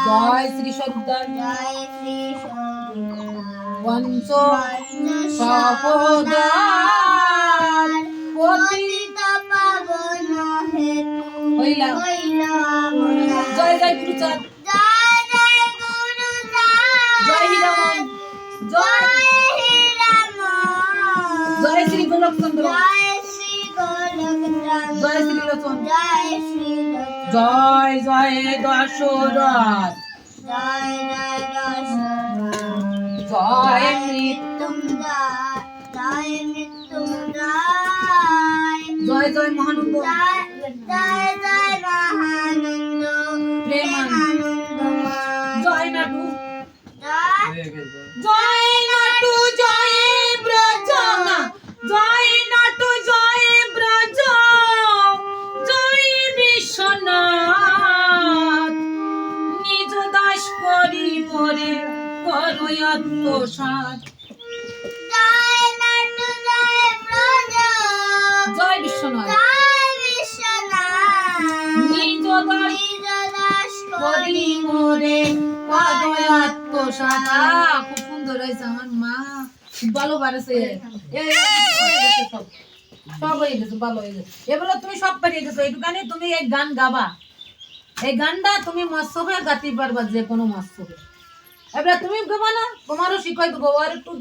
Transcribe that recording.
জয় শ্রী সদার পঞ্চ সহোদর পতিত পাবন হেতু হইলা জয় জয় গুরুচাঁদ জয় হীরামন জয় শ্রী গোলকচন্দ্র জয় শ্রী লোচন জয় জয় দশরথ জয় জয় জয় মহানন্দ প্রেমানন্দ জয় নাটু জয় নাটু জয় ব্রজ জয় নাটু জয় ব্রজ জয় বিশ্বনাথ নিজ দাস করি পরে করয়াত্মসাৎ জয় বিশ্বনাথ নিজ দাস করি মোরে করয়াত্মসাৎ। খুব সুন্দর হয়েছে আমার মা, ভালো পারেছে সব হয়ে গেছে, ভালো হয়ে গেছে। এগুলো তুমি সব পারিয়ে গেছো, এইটুখানি তুমি এই গান গাবা, এই গানটা তুমি মস্ত হয়ে গাতে পারবা, যে কোনো মস্ত হয়ে। এবার তুমি গাবা না, তোমারও শিখাই দেবো আর একটু